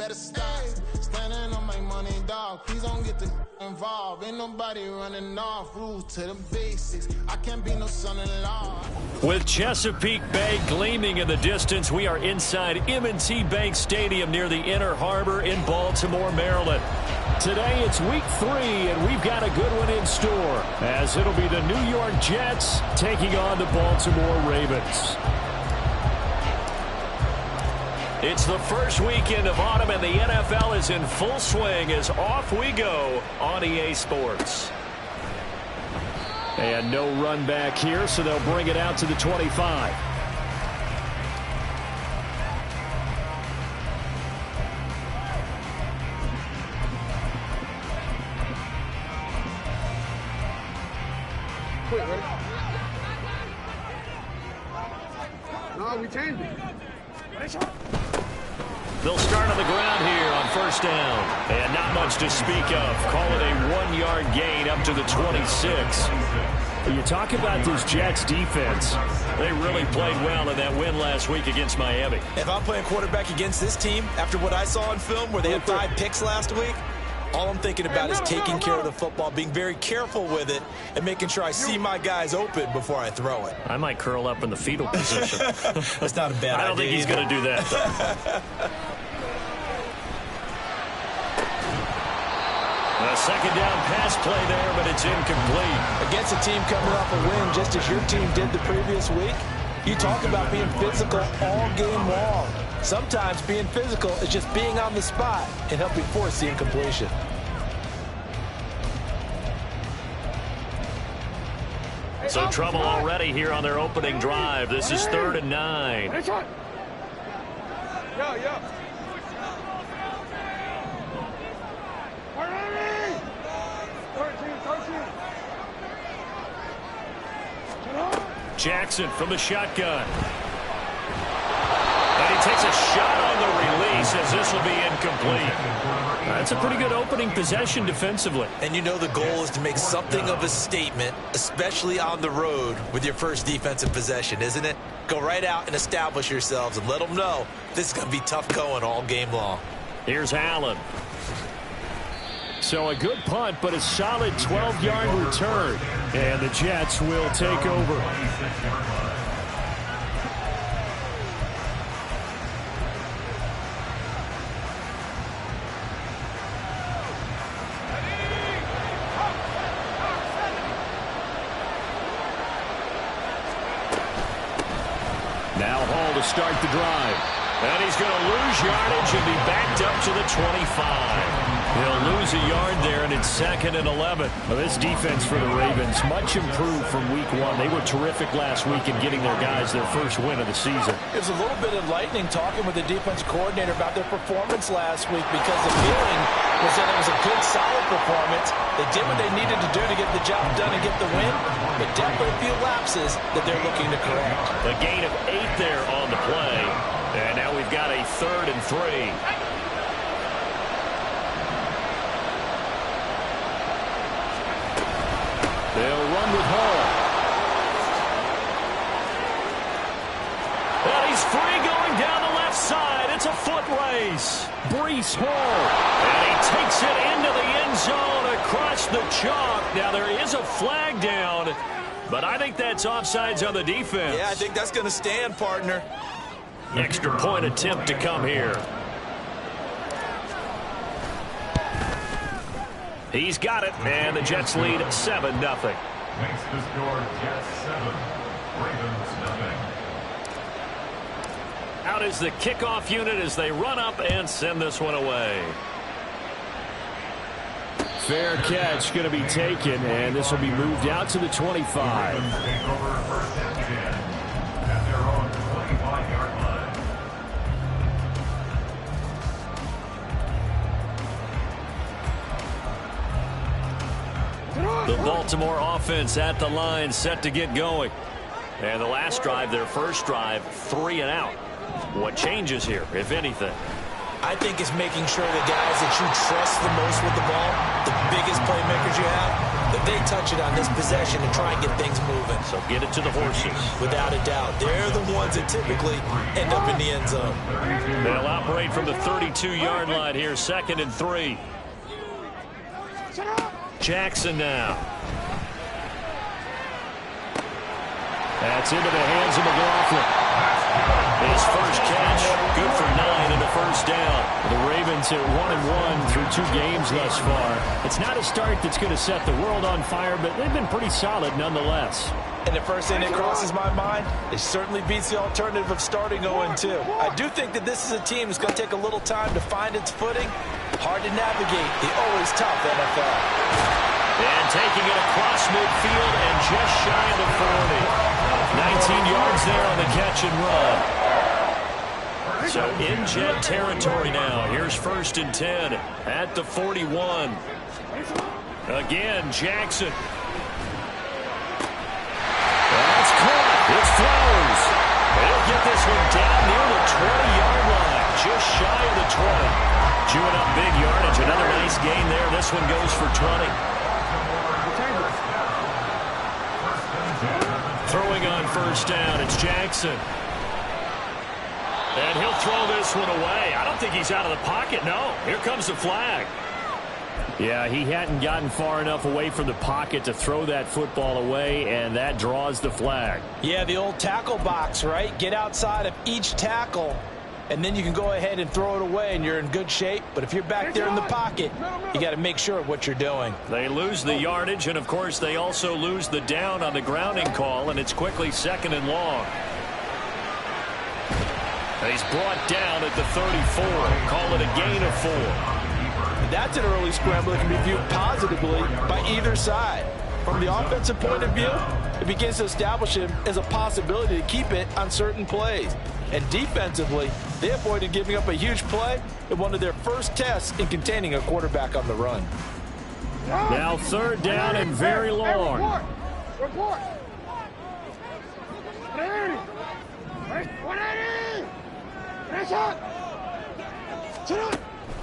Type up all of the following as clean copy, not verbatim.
better stop. Standing on my money, dog. Please don't get the involved. Ain't nobody running off. Rules to the basics. I can't be no son-in-law. With Chesapeake Bay gleaming in the distance, we are inside M&T Bank Stadium near the Inner Harbor in Baltimore, Maryland. Today it's week 3, and we've got a good one in store, as it'll be the New York Jets taking on the Baltimore Ravens. It's the first weekend of autumn, and the NFL is in full swing as off we go on EA Sports. And no run back here, so they'll bring it out to the 25. Quit, right? No, we changed it. They'll start on the ground here on first down. And not much to speak of. Call it a 1-yard gain up to the 26. You talk about this Jets defense. They really played well in that win last week against Miami. If I'm playing quarterback against this team, after what I saw on film where they had 5 picks last week, all I'm thinking about is taking care of the football, being very careful with it, and making sure I see my guys open before I throw it. I might curl up in the fetal position. That's not a bad idea. I don't think he's going to do that, though. A second down pass play there, but it's incomplete. Against a team coming off a win, just as your team did the previous week, you talk about being physical all game long. Sometimes being physical is just being on the spot and helping force the incompletion. So trouble already here on their opening drive. This is 3rd and 9. Jackson from the shotgun. And he takes a shot on the release as this will be incomplete. That's a pretty good opening possession defensively. And you know the goal is to make something of a statement, especially on the road with your first defensive possession, isn't it? Go right out and establish yourselves and let them know this is going to be tough going all game long. Here's Allen. So a good punt, but a solid 12-yard return. And the Jets will take over. Now Hall to start the drive. And he's going to lose yardage and be backed up to the 25. He'll lose a yard there, and it's 2nd and 11. Well, this defense for the Ravens, much improved from week 1. They were terrific last week in getting their guys their first win of the season. It was a little bit enlightening talking with the defense coordinator about their performance last week, because the feeling was that it was a good, solid performance. They did what they needed to do to get the job done and get the win, but definitely a few lapses that they're looking to correct. A gain of 8 there on the play, and now we've got a 3rd and 3. They'll run with Hall. And he's free going down the left side. It's a foot race. Breece Hall. And he takes it into the end zone across the chalk. Now there is a flag down, but I think that's offsides on the defense. Yeah, I think that's going to stand, partner. Extra point attempt to come here. He's got it, and the Jets lead 7-0. Makes the score Jets 7, Ravens 0. Out is the kickoff unit as they run up and send this one away. Fair catch going to be taken, and this will be moved out to the 25. Ravens take over 1st and 10 at their own 25-yard line. The Baltimore offense at the line, set to get going. And the last drive, their first drive, 3 and out. What changes here, if anything? I think it's making sure the guys that you trust the most with the ball, the biggest playmakers you have, that they touch it on this possession and try and get things moving. So get it to the horses. Without a doubt. They're the ones that typically end up in the end zone. They'll operate from the 32-yard line here, 2nd and 3. Jackson now. That's into the hands of McLaughlin. His first catch, good for 9 and a first down. The Ravens at 1-1 through 2 games thus far. It's not a start that's going to set the world on fire, but they've been pretty solid nonetheless. And the first thing that crosses my mind, it certainly beats the alternative of starting 0-2. I do think that this is a team that's going to take a little time to find its footing. Hard to navigate the always tough NFL. And taking it across midfield and just shy of the 40. 19 yards there on the catch and run. So in Jet territory now. Here's 1st and 10 at the 41. Again, Jackson. That's caught. It's Flowers. They'll get this one down near the 20-yard line. Just shy of the 20. Chewing up big yardage. Another nice gain there. This one goes for 20. Throwing on 1st down, it's Jackson. And he'll throw this one away. I don't think he's out of the pocket, no. Here comes the flag. Yeah, he hadn't gotten far enough away from the pocket to throw that football away, and that draws the flag. Yeah, the old tackle box, right? Get outside of each tackle, and then you can go ahead and throw it away, and you're in good shape. But if you're back there in the pocket, you got to make sure of what you're doing. They lose the yardage, and, of course, they also lose the down on the grounding call, and it's quickly 2nd and long. He's brought down at the 34. Call it a gain of 4. That's an early scramble that can be viewed positively by either side. From the offensive point of view, it begins to establish him as a possibility to keep it on certain plays. And defensively, they avoided giving up a huge play in one of their first tests in containing a quarterback on the run. Now 3rd down and very long. Report.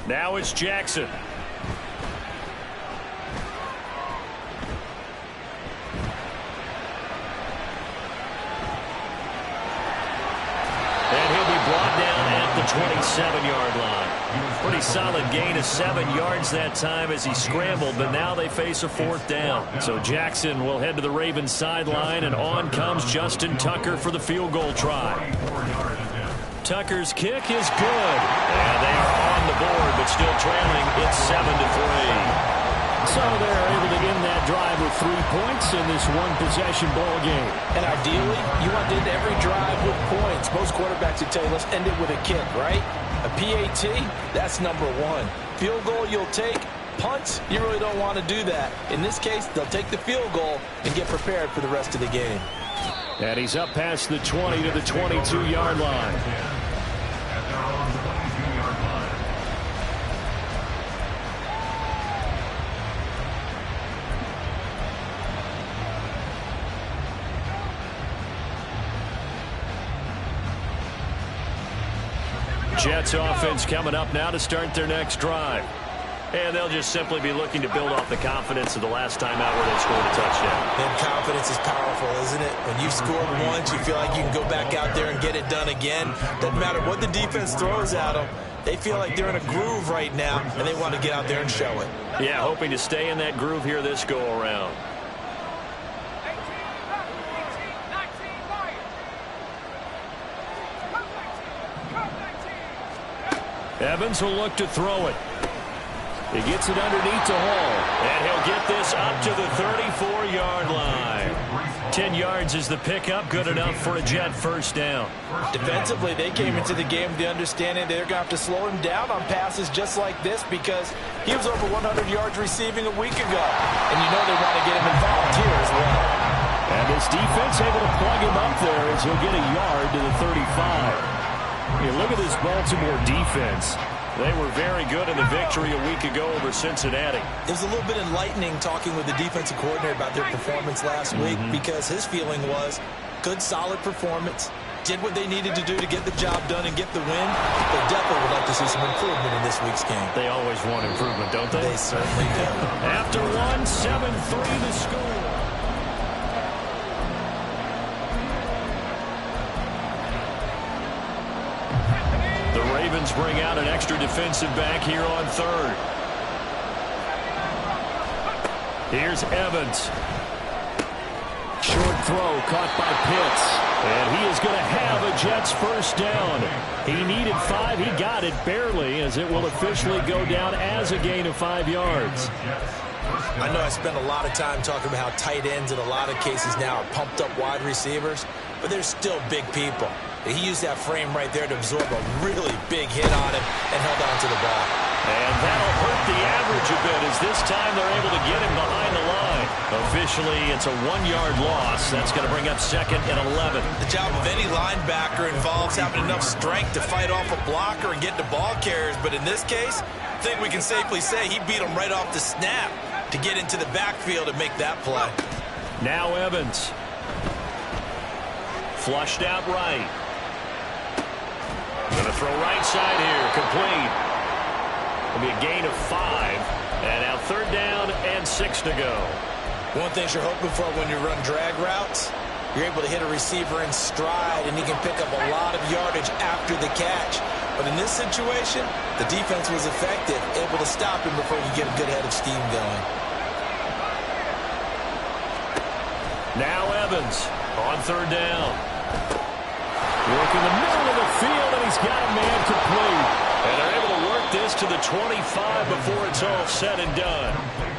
Now it's Jackson. And he'll be brought down at the 27-yard line. Pretty solid gain of 7 yards that time as he scrambled, but now they face a 4th down. So Jackson will head to the Ravens sideline, and on comes Justin Tucker for the field goal try. Tucker's kick is good. And they are on the board, but still trailing. It's 7-3. So they're able to end that drive with 3 points in this one-possession ball game. And ideally, you want to end every drive with points. Most quarterbacks would tell you, let's end it with a kick, right? A PAT, that's number 1. Field goal you'll take. Punts, you really don't want to do that. In this case, they'll take the field goal and get prepared for the rest of the game. And he's up past the 20 to the 22-yard line. Jets offense coming up now to start their next drive. And they'll just simply be looking to build off the confidence of the last time out where they scored a touchdown. And confidence is powerful, isn't it? When you've scored once, you feel like you can go back out there and get it done again. Doesn't matter what the defense throws at them. They feel like they're in a groove right now, and they want to get out there and show it. Yeah, hoping to stay in that groove here this go-around. Evans will look to throw it. He gets it underneath to Hall. And he'll get this up to the 34-yard line. 10 yards is the pickup. Good enough for a Jet first down. Defensively, they came into the game with the understanding they're going to have to slow him down on passes just like this because he was over 100 yards receiving a week ago. And you know they want to get him involved here as well. And this defense able to plug him up there as he'll get a yard to the 35. You look at this Baltimore defense. They were very good in the victory a week ago over Cincinnati. It was a little bit enlightening talking with the defensive coordinator about their performance last week because his feeling was good, solid performance. did what they needed to do to get the job done and get the win. They definitely would like to see some improvement in this week's game. They always want improvement, don't they? They certainly do. After one, 7-3 to score. The Ravens bring out an extra defensive back here on third. Here's Evans. Short throw caught by Pitts. And he is going to have a Jets first down. He needed 5. He got it barely, as it will officially go down as a gain of 5 yards. I know I spend a lot of time talking about how tight ends in a lot of cases now are pumped up wide receivers, but they're still big people. He used that frame right there to absorb a really big hit on him and held on to the ball. And that'll hurt the average a bit, as this time they're able to get him behind the line. Officially, it's a 1-yard loss. That's going to bring up 2nd and 11. The job of any linebacker involves having enough strength to fight off a blocker and get to ball carriers. But in this case, I think we can safely say he beat him right off the snap to get into the backfield and make that play. Now Evans. Flushed out right. Going to throw right side here. Complete. It'll be a gain of 5. And now 3rd down and 6 to go. One thing you're hoping for when you run drag routes, you're able to hit a receiver in stride, and he can pick up a lot of yardage after the catch. But in this situation, the defense was effective, able to stop him before you get a good head of steam going. Now Evans on 3rd down. Work in the middle of the field, and he's got a man complete. And they're able to work this to the 25 before it's all said and done.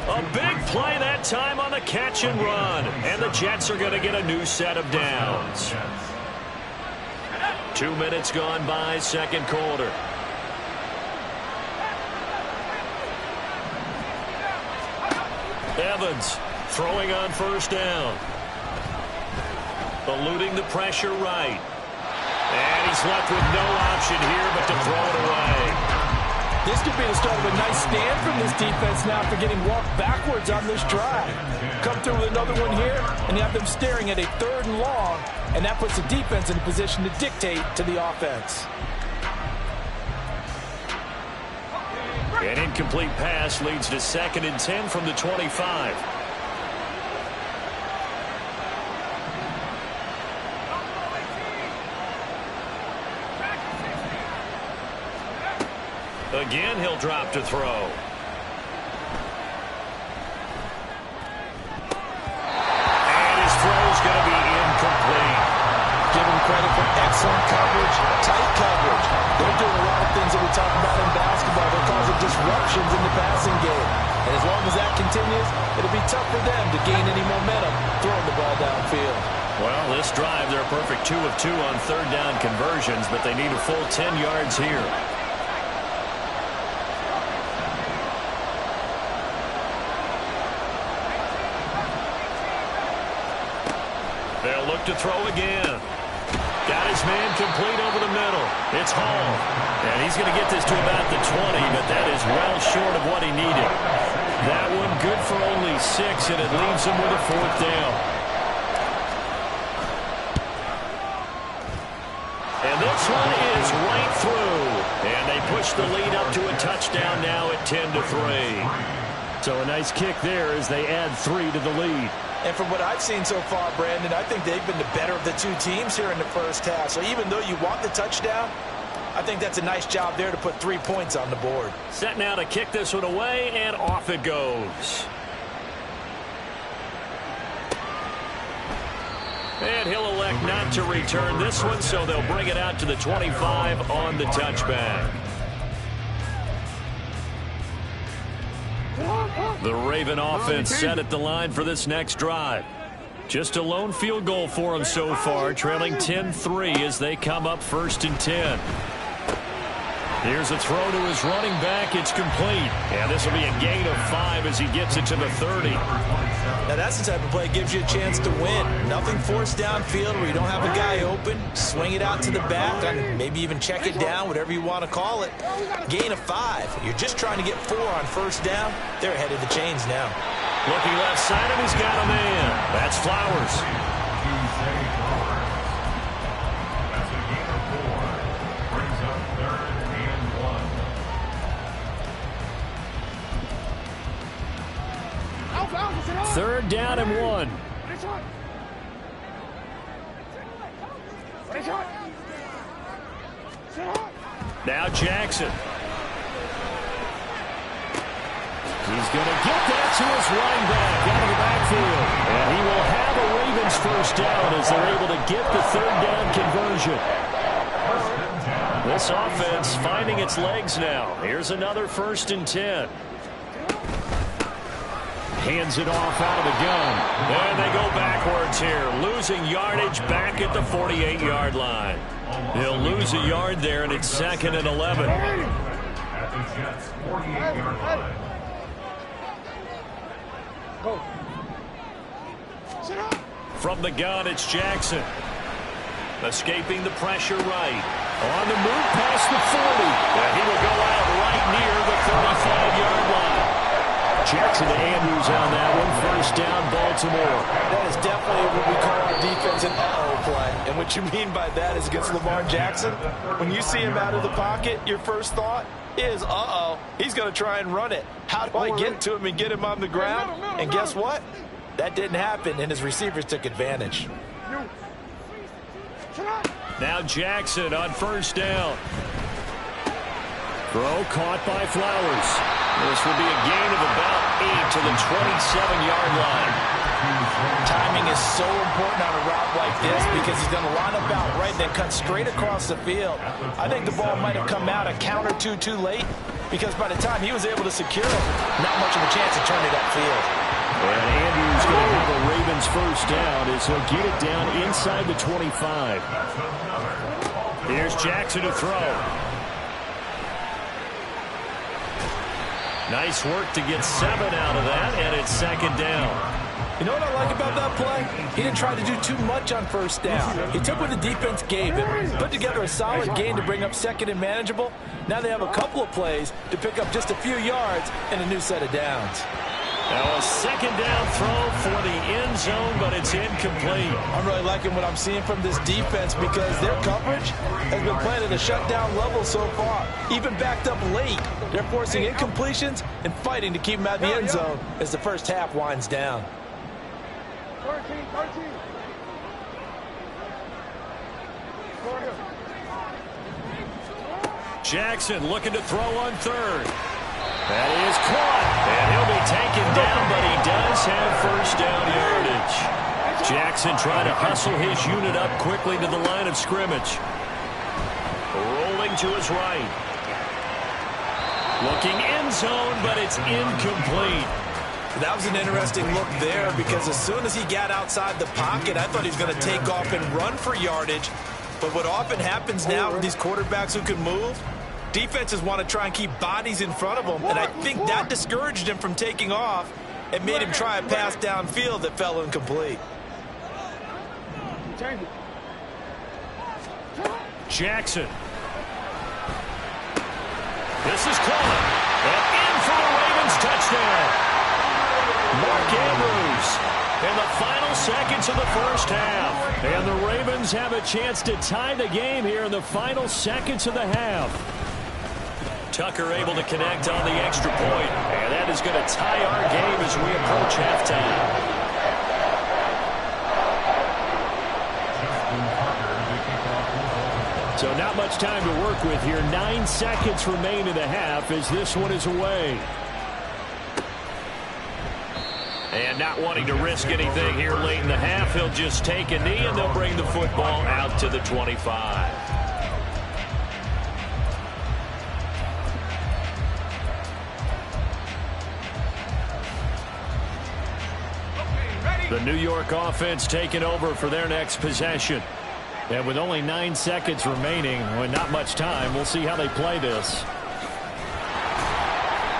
A big play that time on the catch and run. And the Jets are going to get a new set of downs. 2 minutes gone by, 2nd quarter. Evans throwing on 1st down. Eluding the pressure right. And he's left with no option here but to throw it away. This could be the start of a nice stand from this defense now for getting walked backwards on this drive. Come through with another one here, and you have them staring at a 3rd and long, and that puts the defense in a position to dictate to the offense. An incomplete pass leads to 2nd and 10 from the 25. Again, he'll drop to throw. And his throw's going to be incomplete. Give him credit for excellent coverage, tight coverage. They're doing a lot of things that we talk about in basketball. They're causing disruptions in the passing game. And as long as that continues, it'll be tough for them to gain any momentum throwing the ball downfield. Well, this drive, they're a perfect 2 of 2 on 3rd down conversions, but they need a full 10 yards here. They'll look to throw again. Got his man complete over the middle. It's Hall. And he's going to get this to about the 20, but that is well short of what he needed. That one good for only 6, and it leaves him with a 4th down. And this one is right through. And they push the lead up to a touchdown now at 10-3. So a nice kick there as they add 3 to the lead. And from what I've seen so far, Brandon, I think they've been the better of the 2 teams here in the first half. So even though you want the touchdown, I think that's a nice job there to put 3 points on the board. Set now to kick this one away, and off it goes. And he'll elect not to return this one, so they'll bring it out to the 25 on the touchback. The Raven offense set at the line for this next drive. Just a lone field goal for them so far, trailing 10-3 as they come up 1st and 10. Here's a throw to his running back. It's complete. And this will be a gain of 5 as he gets it to the 30. Now that's the type of play that gives you a chance to win. Nothing forced downfield where you don't have a guy open. Swing it out to the back and maybe even check it down, whatever you want to call it. Gain of 5. You're just trying to get 4 on 1st down. They're ahead of the chains now. Looking left side, and he's got a man. That's Flowers. 3rd down and 1. Now Jackson. He's going to get that to his running back out of the backfield. And he will have a Ravens 1st down as they're able to get the 3rd down conversion. This offense finding its legs now. Here's another 1st and 10. Hands it off out of the gun. And they go backwards here. Losing yardage back at the 48-yard line. They'll lose a yard there, and it's 2nd and 11. At the Jets' 48-yard line. From the gun, it's Jackson. Escaping the pressure right. On the move past the 40. And he will go out right near the 35-yard line. Jackson to Andrews on that one. 1st down, Baltimore. That is definitely what we call our defense an uh-oh play. And what you mean by that is against Lamar Jackson, when you see him out of the pocket, your first thought is, uh-oh, he's going to try and run it. How do I get to him and get him on the ground? And guess what? That didn't happen, and his receivers took advantage. Now Jackson on 1st down. Throw caught by Flowers. This will be a gain of about 8 to the 27-yard line. Timing is so important on a route like this because he's going to line up out right and then cut straight across the field. I think the ball might have come out a count or two too late because by the time he was able to secure it, not much of a chance to turn it upfield. And Andrews going to have a Ravens 1st down as he'll get it down inside the 25. Here's Jackson to throw. Nice work to get 7 out of that, and it's 2nd down. You know what I like about that play? He didn't try to do too much on 1st down. He took what the defense gave him, put together a solid gain to bring up 2nd and manageable. Now they have a couple of plays to pick up just a few yards and a new set of downs. Now a 2nd down throw for the end zone, but it's incomplete. I'm really liking what I'm seeing from this defense because their coverage has been playing at a shutdown level so far. Even backed up late, they're forcing incompletions and fighting to keep them out of the end zone as the 1st half winds down. 13. Jackson looking to throw on 3rd. That is caught, and he'll be taken down, but he does have 1st down yardage. Jackson trying to hustle his unit up quickly to the line of scrimmage. Rolling to his right. Looking end zone, but it's incomplete. That was an interesting look there because as soon as he got outside the pocket, I thought he was going to take off and run for yardage. But what often happens now with these quarterbacks who can move, defenses want to try and keep bodies in front of them, and I think that discouraged him from taking off and made him try a pass downfield that fell incomplete. Jackson. This is caught. And in for the Ravens touchdown. Mark Andrews in the final seconds of the 1st half. And the Ravens have a chance to tie the game here in the final seconds of the half. Tucker able to connect on the extra point. And that is going to tie our game as we approach halftime. So not much time to work with here. 9 seconds remain in the half as this one is away. And not wanting to risk anything here late in the half, he'll just take a knee and they'll bring the football out to the 25. The New York offense taking over for their next possession. And with only 9 seconds remaining, with not much time, we'll see how they play this.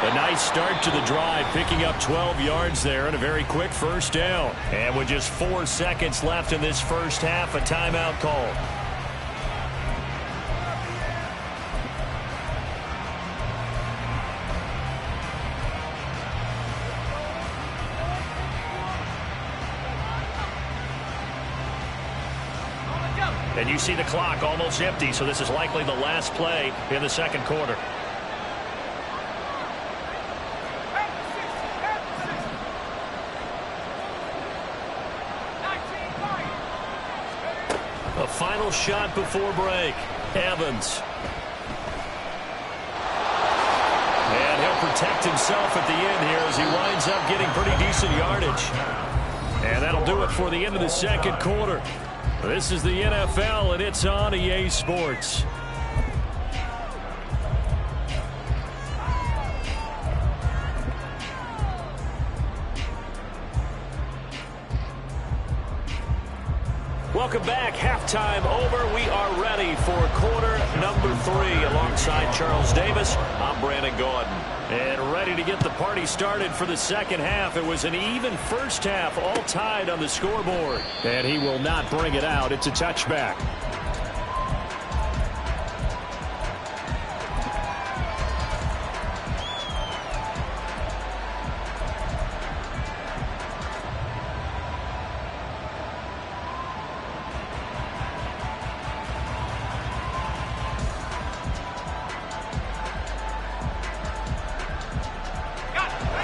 A nice start to the drive, picking up 12 yards there and a very quick 1st down. And with just 4 seconds left in this 1st half, a timeout call. And you see the clock almost empty, so this is likely the last play in the 2nd quarter. final shot before break. Evans. And he'll protect himself at the end here as he winds up getting pretty decent yardage. And that'll do it for the end of the second quarter. This is the NFL, and it's on EA Sports. Welcome back. Halftime over. We are ready for quarter number 3. Alongside Charles Davis, I'm Brandon Gaudin. And ready to get the party started for the second half. It was an even first half, all tied on the scoreboard. And he will not bring it out. It's a touchback.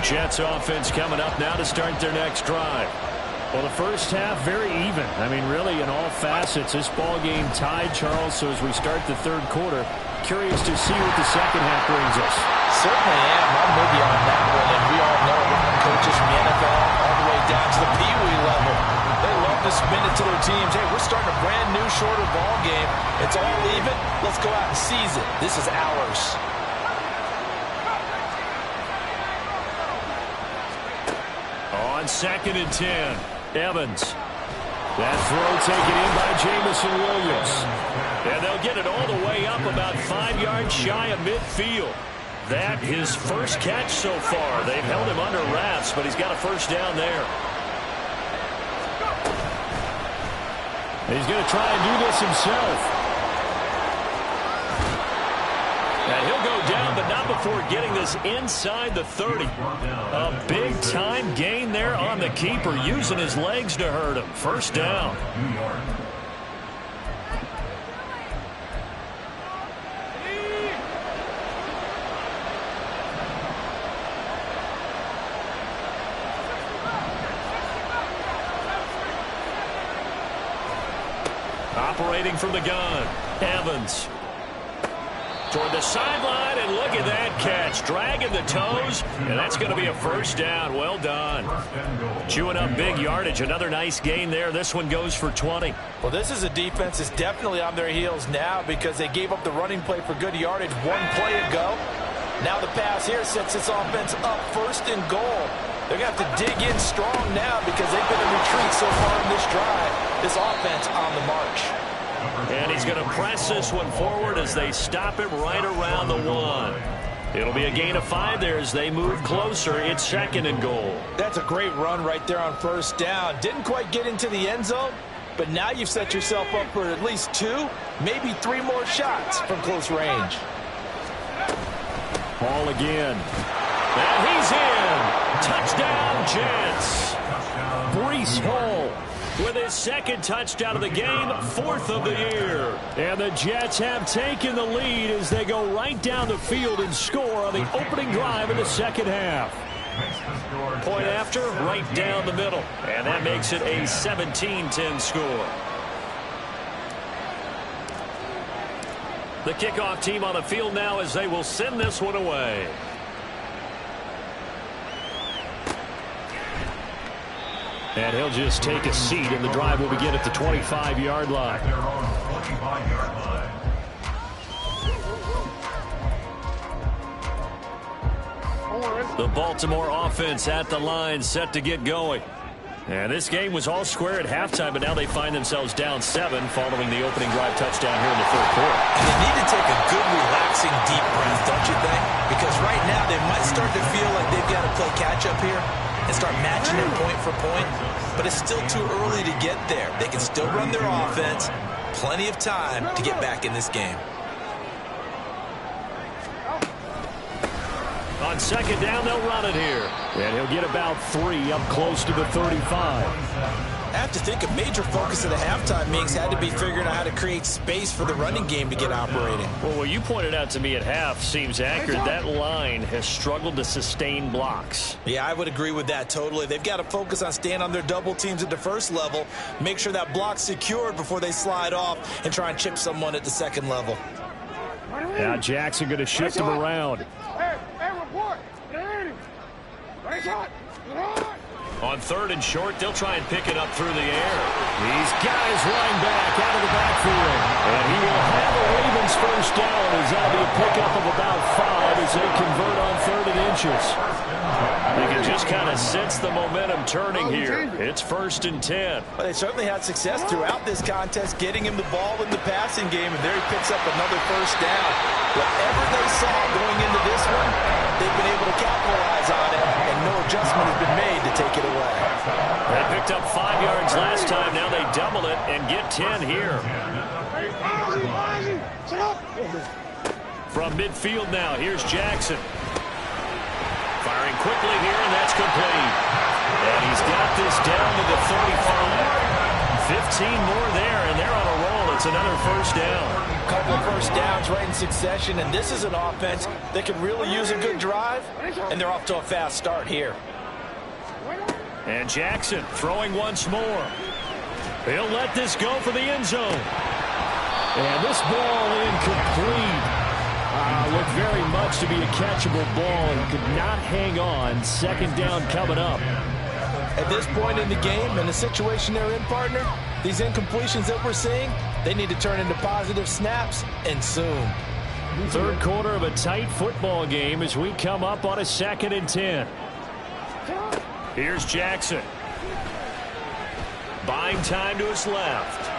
Jets offense coming up now to start their next drive. Well, the first half, very even. I mean, really, in all facets, this ball game tied, Charles. So as we start the third quarter, curious to see what the second half brings us. Certainly am. I'm with you on that one. And we all know a lot of coaches from the NFL all the way down to the Pee Wee level. They love to spin it to their teams. Hey, we're starting a brand new, shorter ball game. It's all even. Let's go out and seize it. This is ours. On 2nd and 10, Evans. That throw taken in by Jameson Williams. And they'll get it all the way up about 5 yards shy of midfield. That his first catch so far. They've held him under wraps, but he's got a first down there. He's going to try and do this himself. And he'll go down, but not before getting this inside the 30. A big-time gain there on the keeper, using his legs to hurt him. First down. Operating from the gun, Evans. Toward the sideline, and look at that catch. Dragging the toes, and that's going to be a first down. Well done. Chewing up big yardage. Another nice gain there. This one goes for 20. Well, this is a defense that's definitely on their heels now because they gave up the running play for good yardage one play ago. Now the pass here sets this offense up 1st and goal. They're going to have to dig in strong now because they've been in retreat so far in this drive. This offense on the march. And he's going to press this one forward as they stop him right around the 1. It'll be a gain of 5 there as they move closer. It's 2nd and goal. That's a great run right there on first down. Didn't quite get into the end zone, but now you've set yourself up for at least 2, maybe 3 more shots from close range. Ball again. And he's in. Touchdown, Jets. Breece Hall with his 2nd touchdown of the game, 4th of the year. And the Jets have taken the lead as they go right down the field and score on the opening drive of the second half. Point after, right down the middle. And that makes it a 17-10 score. The kickoff team on the field now as they will send this one away. And he'll just take a seat, and the drive will begin at the 25-yard line. The Baltimore offense at the line, set to get going. And this game was all square at halftime, but now they find themselves down 7 following the opening drive touchdown here in the third quarter. And they need to take a good, relaxing, deep breath, don't you think? Because right now they might start to feel like they've got to play catch-up here and start matching them point for point. But it's still too early to get there. They can still run their offense. Plenty of time to get back in this game. On 2nd down, they'll run it here. And he'll get about 3 up close to the 35. I have to think a major focus of the halftime meetings had to be figuring out how to create space for the running game to get operating. Well, what you pointed out to me at half seems accurate. That line has struggled to sustain blocks. Yeah, I would agree with that totally. They've got to focus on staying on their double teams at the first level, make sure that block's secured before they slide off and try and chip someone at the second level. Now Jackson going to shift him around. Hey, report. Nice shot. On 3rd and short, they'll try and pick it up through the air. He's got his running back out of the backfield. And he will have a Ravens first down as that'll be a pickup of about 5 as they convert on 3rd and inches. They can just kind of sense the momentum turning here. It's 1st and 10. Well, they certainly had success throughout this contest, getting him the ball in the passing game, and there he picks up another first down. Whatever they saw going into this one, they've been able to capitalize on it, and no adjustment has been made to take it away. They picked up 5 yards last time. Now they double it and get 10 here. From midfield now, here's Jackson. Firing quickly here, and that's complete. And he's got this down to the 35. 15 more there, and they're on a roll. It's another first down. A couple of first downs right in succession, and this is an offense that can really use a good drive, and they're off to a fast start here. And Jackson throwing once more. He'll let this go for the end zone. And this ball incomplete. Looked very much to be a catchable ball and could not hang on. 2nd down coming up. At this point in the game and the situation they're in, partner, these incompletions that we're seeing, they need to turn into positive snaps, and soon. 3rd quarter of a tight football game as we come up on a 2nd and 10. Here's Jackson. Buying time to his left.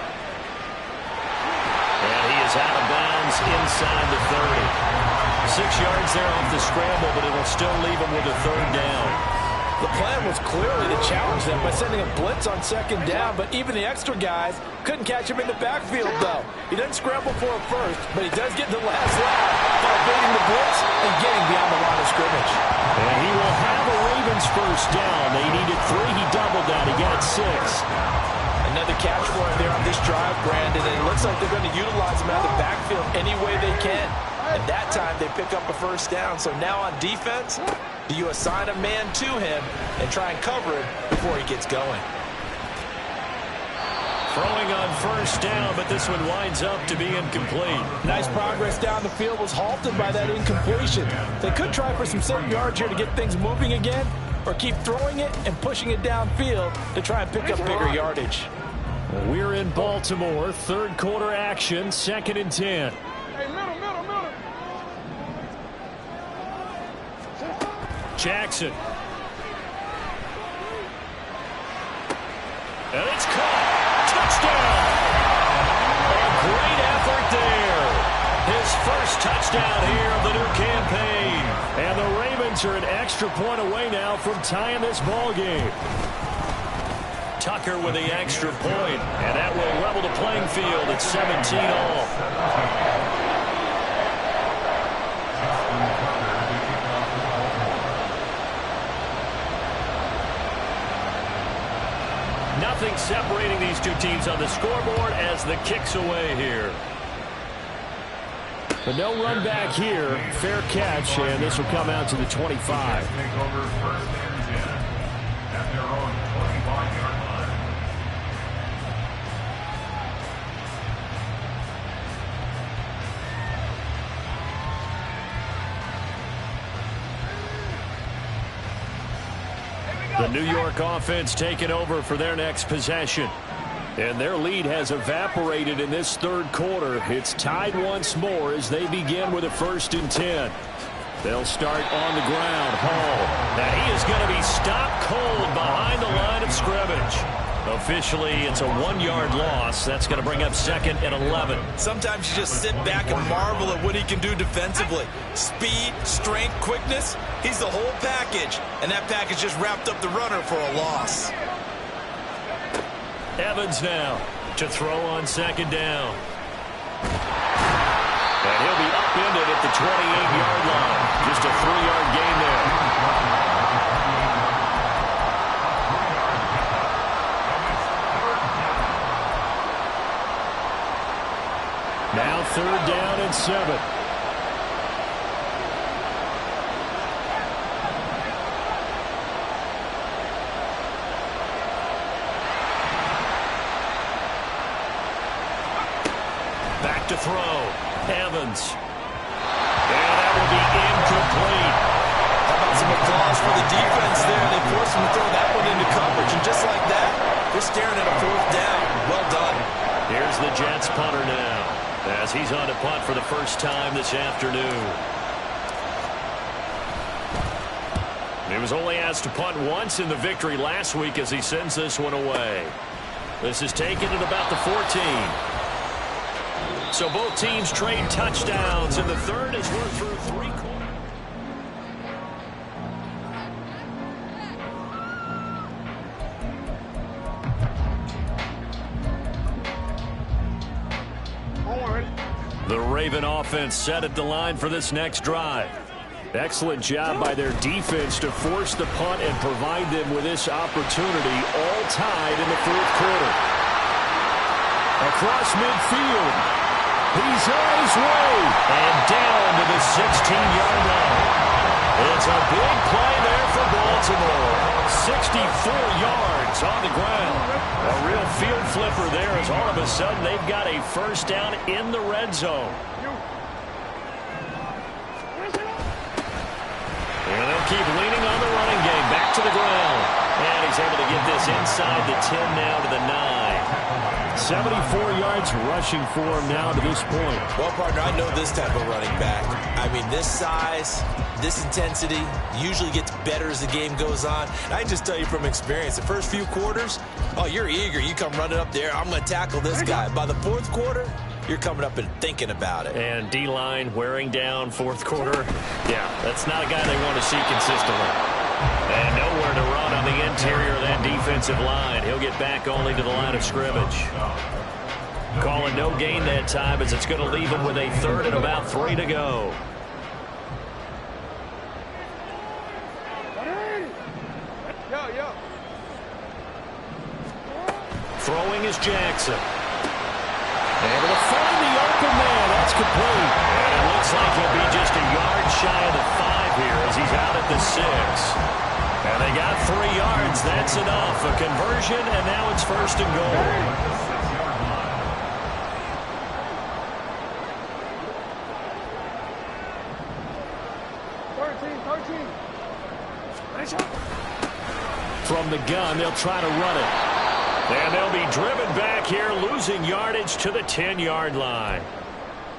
And he is out of bounds inside the 30. 6 yards there off the scramble, but it'll still leave him with a 3rd down. The plan was clearly to challenge them by sending a blitz on 2nd down, but even the extra guys couldn't catch him in the backfield, though. He doesn't scramble for it first, but he does get the last lap by evading the blitz and getting beyond the line of scrimmage. And he will have a Ravens first down. They needed 3. He doubled that. He got 6. Another catch for him there on this drive, Brandon, and it looks like they're going to utilize him out of the backfield any way they can. And that time they pick up a first down. So now on defense, do you assign a man to him and try and cover him before he gets going? Throwing on first down, but this one winds up to be incomplete. Nice progress down the field was halted by that incompletion. They could try for some 7 yards here to get things moving again, or keep throwing it and pushing it downfield to try and pick up bigger yardage. We're in Baltimore, 3rd quarter action, 2nd and 10. Hey, middle. Jackson. And it's caught. Touchdown. A great effort there. His first touchdown here of the new campaign. And the Ravens are an extra point away now from tying this ball game. Tucker with the extra point, and that will level the playing field at 17 all. Nothing separating these two teams on the scoreboard as the kick's away here. But no run back here. Fair catch, and this will come out to the 25. The New York offense taking over for their next possession. And their lead has evaporated in this 3rd quarter. It's tied once more as they begin with a 1st and 10. They'll start on the ground. Hall. Now he is going to be stopped cold behind the line of scrimmage. Officially, it's a 1-yard loss. That's going to bring up 2nd and 11. Sometimes you just sit back and marvel at what he can do defensively. Speed, strength, quickness, he's the whole package. And that package just wrapped up the runner for a loss. Evans now to throw on 2nd down. And he'll be upended at the 28-yard line. Just a 3-yard gain there. 3rd down and 7. Back to throw. Evans. And that will be incomplete. How about some applause for the defense there? They forced him to throw that one into coverage, and just like that, they're staring at a 4th down. Well done. Here's the Jets punter now, as he's on to punt for the first time this afternoon. He was only asked to punt once in the victory last week as he sends this one away. This is taken at about the 14. So both teams trade touchdowns in the 3rd as we're through 3 quarters. The Raven offense set at the line for this next drive. Excellent job by their defense to force the punt and provide them with this opportunity, all tied in the 4th quarter. Across midfield. He's on his way. And down to the 16-yard line. It's a big play there for Baltimore. 64 yards on the ground. A real field flipper there as all of a sudden they've got a 1st down in the red zone. And they'll keep leaning on the running game. Back to the ground. And he's able to get this inside the 10 now to the 9. 74 yards rushing for him now to this point. Well, partner, I know this type of running back. I mean, this size, this intensity usually gets better as the game goes on. And I can just tell you from experience, the first few quarters, oh, you're eager. You come running up there, I'm going to tackle this guy. By the 4th quarter, you're coming up and thinking about it. And D-line wearing down 4th quarter. Yeah, that's not a guy they want to see consistently. And nowhere to run on the interior of that defensive line. He'll get back only to the line of scrimmage. Calling no gain that time as it's going to leave him with a 3rd and about 3 to go. Throwing is Jackson. Able to find the open man. That's complete. And it looks like he'll be just a yard shy of the 5 here as he's out at the 6. And they got 3 yards. That's enough. A conversion, and now it's 1st and goal. From the gun, they'll try to run it. And they'll be driven back here, losing yardage to the 10-yard line.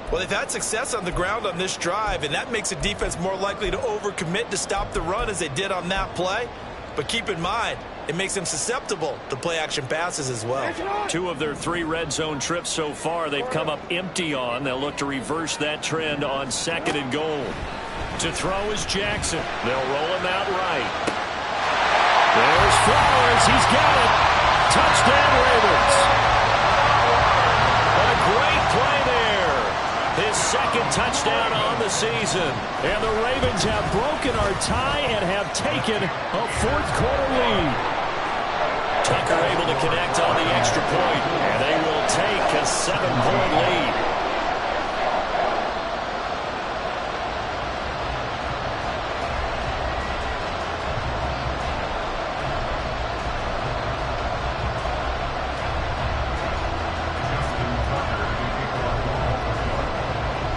Well, they've had success on the ground on this drive, and that makes the defense more likely to overcommit to stop the run as they did on that play. But keep in mind, it makes them susceptible to play-action passes as well. 2 of their 3 red zone trips so far they've come up empty on. They'll look to reverse that trend on 2nd and goal. To throw is Jackson. They'll roll him out right. There's Flowers. He's got it. Touchdown, Ravens. A great play there. His 2nd touchdown on the season. And the Ravens have broken our tie and have taken a 4th quarter lead. Tucker able to connect on the extra point, and they will take a 7-point lead.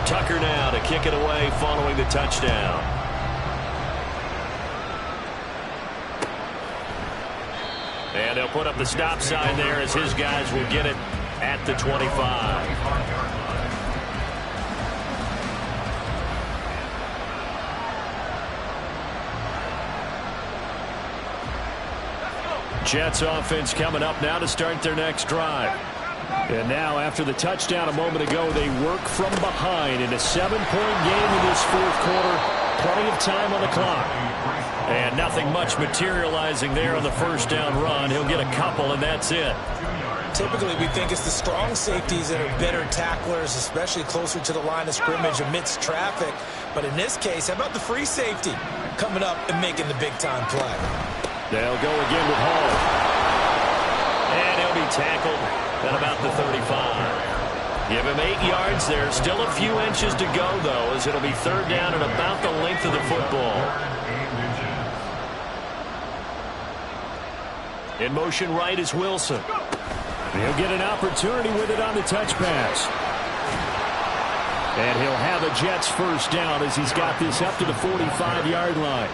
Tucker now to kick it away following the touchdown. And they'll put up the stop sign there as his guys will get it at the 25. Jets offense coming up now to start their next drive. And now, after the touchdown a moment ago, they work from behind in a 7-point game in this 4th quarter. Plenty of time on the clock. And nothing much materializing there on the 1st down run. He'll get a couple, and that's it. Typically, we think it's the strong safeties that are better tacklers, especially closer to the line of scrimmage amidst traffic. But in this case, how about the free safety coming up and making the big-time play? They'll go again with Hall. And he'll be tackled at about the 35. Give him 8 yards there. Still a few inches to go, though, as it'll be third down and about the length of the football. In motion right is Wilson. He'll get an opportunity with it on the touch pass. And he'll have a Jets first down as he's got this up to the 45-yard line.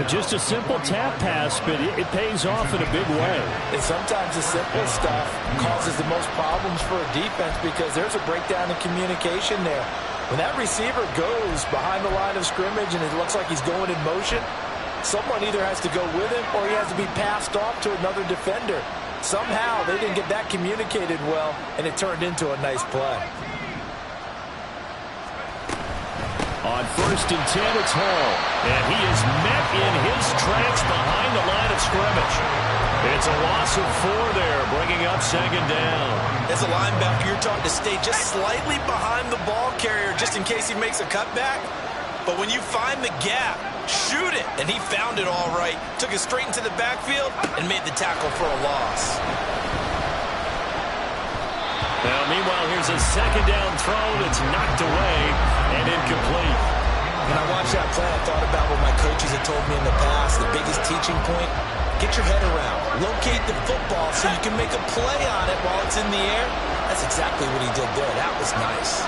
Just a simple tap pass, but it pays off in a big way. And sometimes the simple stuff causes the most problems for a defense because there's a breakdown in communication there. When that receiver goes behind the line of scrimmage and it looks like he's going in motion, someone either has to go with him or he has to be passed off to another defender. Somehow they didn't get that communicated well, and it turned into a nice play. On 1st and 10, it's Hall. And he is met in his tracks behind the line of scrimmage. It's a loss of 4 there, bringing up second down. As a linebacker, you're taught to stay just slightly behind the ball carrier just in case he makes a cutback. But when you find the gap, shoot it. And he found it all right. Took it straight into the backfield and made the tackle for a loss. Now, meanwhile, here's a second down throw that's knocked away and incomplete. When I watched that play, I thought about what my coaches had told me in the past. The biggest teaching point, get your head around. Locate the football so you can make a play on it while it's in the air. That's exactly what he did there. That was nice.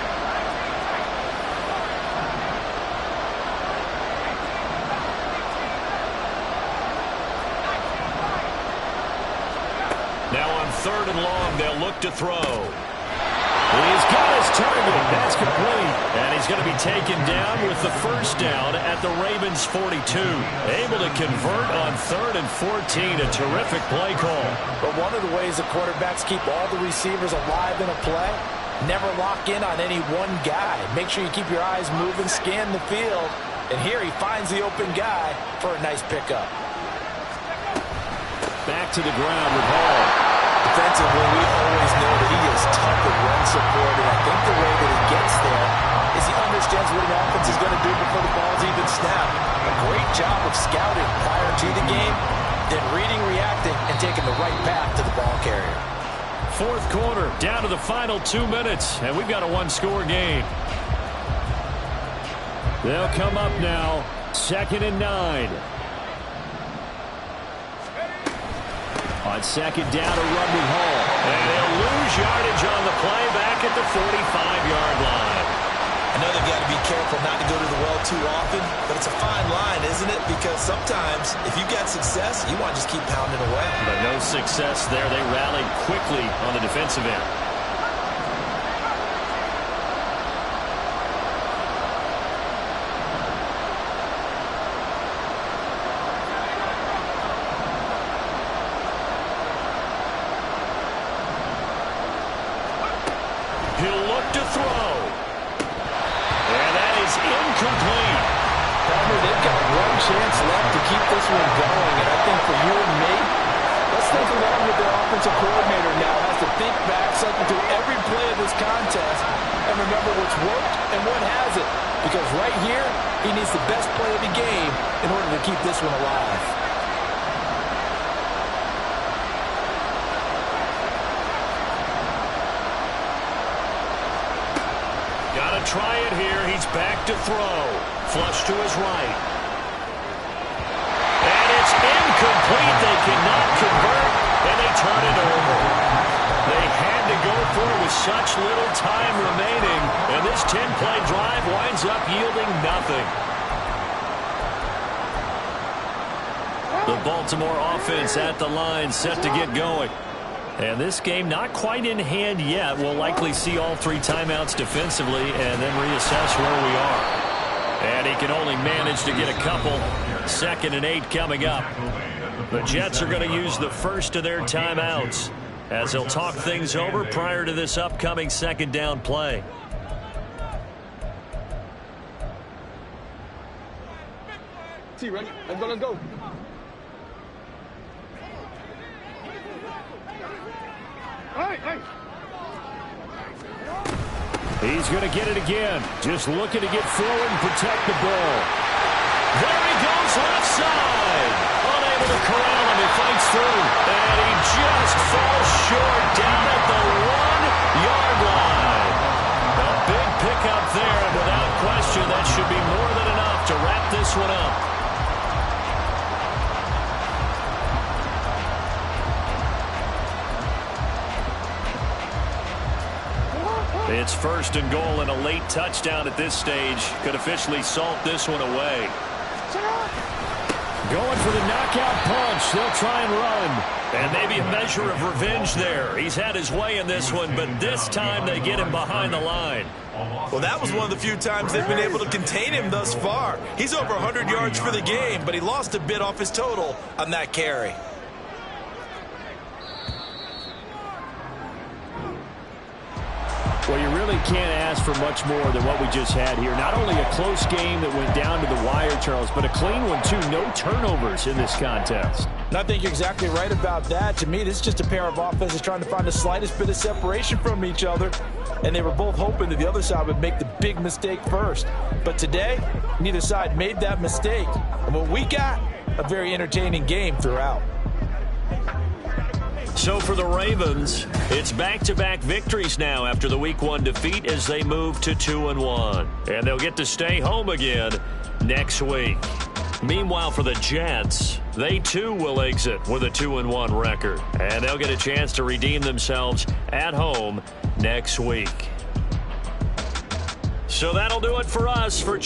Now on 3rd and long, they'll look to throw. He's got his target. That's complete. And he's going to be taken down with the first down at the Ravens 42. Able to convert on 3rd and 14. A terrific play call. But one of the ways the quarterbacks keep all the receivers alive in a play, never lock in on any one guy. Make sure you keep your eyes moving, scan the field. And here he finds the open guy for a nice pickup. Back to the ground with Hall. Defensively, we always know that he is tough with run support, and I think the way that he gets there is he understands what an offense is going to do before the ball's even snapped. A great job of scouting prior to the game, then reading, reacting, and taking the right path to the ball carrier. 4th quarter, down to the final 2 minutes, and we've got a 1-score game. They'll come up now, 2nd and 9. On 2nd down, a run with Hall. And they'll lose yardage on the play back at the 45-yard line. I know they've got to be careful not to go to the well too often, but it's a fine line, isn't it? Because sometimes, if you've got success, you want to just keep pounding away. But no success there. They rallied quickly on the defensive end. He'll look to throw. And that is incomplete. Palmer, they've got one chance left to keep this one going. And I think for you and me, let's think along with their offensive coordinator now has to think back, cycle through every play of this contest, and remember what's worked and what hasn't. Because right here, he needs the best play of the game in order to keep this one alive. Try it here. He's back to throw. Flush to his right. And it's incomplete. They cannot convert, and they turn it over. They had to go for it with such little time remaining, and this 10-play drive winds up yielding nothing. The Baltimore offense at the line, set to get going. And this game not quite in hand yet. We'll likely see all 3 timeouts defensively and then reassess where we are. And he can only manage to get a couple. 2nd and 8 coming up. The Jets are going to use the first of their timeouts as they'll talk things over prior to this upcoming 2nd down play. T, ready? Let's go, let's go. Hey. He's going to get it again. Just looking to get forward and protect the ball. There he goes, left side. Unable to corral him. He fights through. And he just falls short down at the 1-yard line. first and goal, and a late touchdown at this stage could officially salt this one away. Going for the knockout punch. They'll try and run. And maybe a measure of revenge there. He's had his way in this one, but this time they get him behind the line. Well, that was one of the few times they've been able to contain him thus far. He's over 100 yards for the game, but he lost a bit off his total on that carry. Well, you really can't ask for much more than what we just had here. Not only a close game that went down to the wire, Charles, but a clean one, too. No turnovers in this contest. And I think you're exactly right about that. To me, this is just a pair of offenses trying to find the slightest bit of separation from each other. And they were both hoping that the other side would make the big mistake first. But today, neither side made that mistake. And what we got, a very entertaining game throughout. So for the Ravens, it's back-to-back victories now after the Week 1 defeat as they move to 2-1. And they'll get to stay home again next week. Meanwhile, for the Jets, they too will exit with a 2-1 record. And they'll get a chance to redeem themselves at home next week. So that'll do it for us for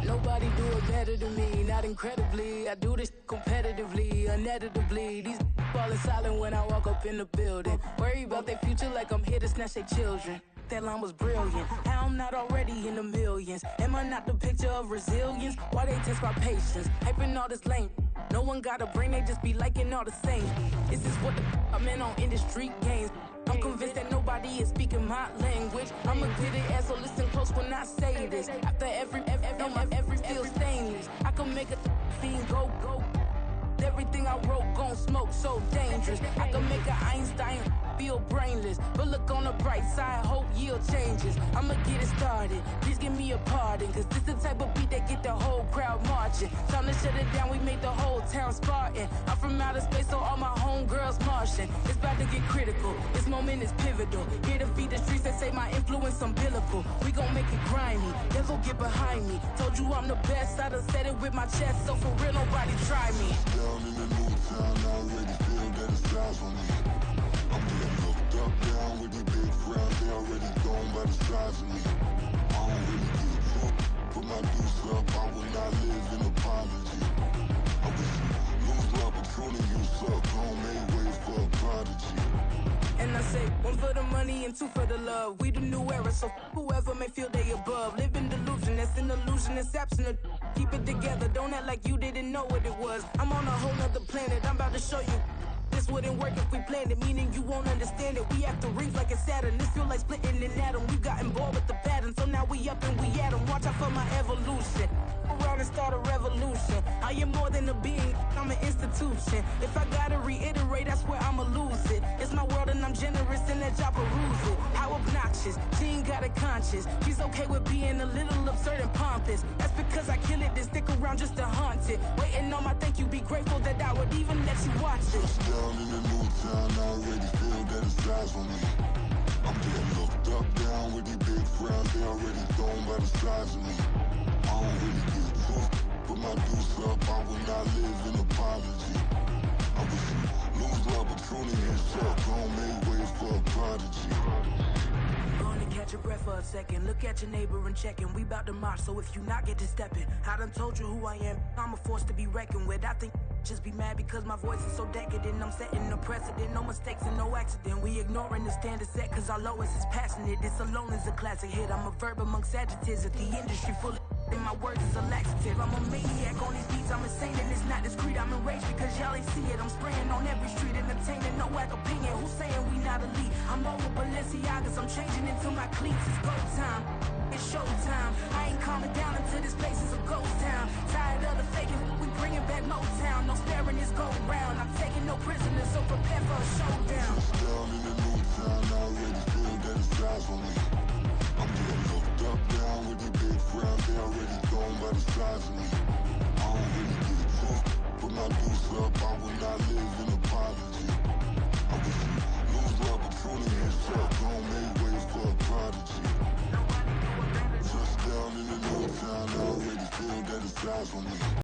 Nobody do it better than me, not incredibly. I do this competitively, uneditably. These falling silent when I walk up in the building. Worry about their future like I'm here to snatch their children. That line was brilliant. How I'm not already in the millions. Am I not the picture of resilience? Why they test my patience? Hyping all this lame. No one got a brain, they just be liking all the same. Is this what the I'm in on industry games? I'm convinced that nobody is speaking my language. I'm a good ass, so listen close when I say this. After every feel stainless. I can make a scene go. Everything I wrote gon' smoke, so dangerous. I can make an Einstein feel brainless. But look on the bright side, hope yield changes. I'ma get it started, please give me a pardon. Cause this the type of beat that get the whole crowd marching. Time to shut it down, we made the whole town Spartan. I'm from outer space, so all my homegirls Martian. It's about to get critical, this moment is pivotal. Here to feed the streets that say my influence umbilical. We gon' make it grimy, devil get behind me. Told you I'm the best, I done said it with my chest. So for real, nobody try me. Down in the new town, I already feel that it's eyes on me. I'm getting looked up, down with these big crowds, they already gone by the size of me. I don't really get drunk, put my deuce up, I will not live in apology. I wish you lose love, but truly you suck, don't make way for a prodigy. And I say, one for the money and two for the love. We the new era, so whoever may feel they above. Live in delusion, that's an illusion, that's absent. Keep it together, don't act like you didn't know what it was. I'm on a whole nother planet, I'm about to show you. This wouldn't work if we planned it, meaning you won't understand it. We have to rings like a Saturn, this feel like splitting an atom. We got involved with the pattern, so now we up and we at 'em. Watch out for my evolution. Around and start a revolution. I am more than a being, I'm an institution. If I gotta reiterate, I swear I'ma lose it. It's my world and I'm generous and let y'all peruse it. How obnoxious, she ain't got a conscience. She's okay with being a little absurd and pompous. That's because I kill it, then stick around just to haunt it. Waiting on my thank you, be grateful that I would even let you watch it. Down in the new town, I already feel that it's eyes on me. I'm getting looked up, down with these big crowds, they already gone by the size of me. I don't really get drunk, put my deuce up, I will not live in apology. I wish you lose love, but truly you suck, don't make way for a prodigy. Going to catch your breath for a second. Look at your neighbor and checking. We bout to march, so if you not get to stepping. I done told you who I am. I'm a force to be reckoned with. I think just be mad because my voice is so decadent. I'm setting a precedent. No mistakes and no accident. We ignoring the standard set because our lowest is passionate. This alone is a classic hit. I'm a verb amongst adjectives. If the industry full of and my words is a laxative. I'm a maniac on these beats, I'm insane and it's not discreet. I'm enraged because y'all ain't see it. I'm spraying on every street, entertaining, no whack opinion. Who's saying we not elite? I'm over Balenciagas, I'm changing into my cleats. It's go time, it's showtime. I ain't calming down until this place is a ghost town. Tired of the faking, we bringing back Motown. No sparing this go round. I'm taking no prisoners, so prepare for a showdown. Down in the new town, I already feel that it's eyes by the size of me. I don't really give a fuck. Put my deuce up, I will not live in apology. I wish you lose the opportunity and shut. Don't make way for a prodigy. Touchdown in a new town, I already feel that it's eyes on me.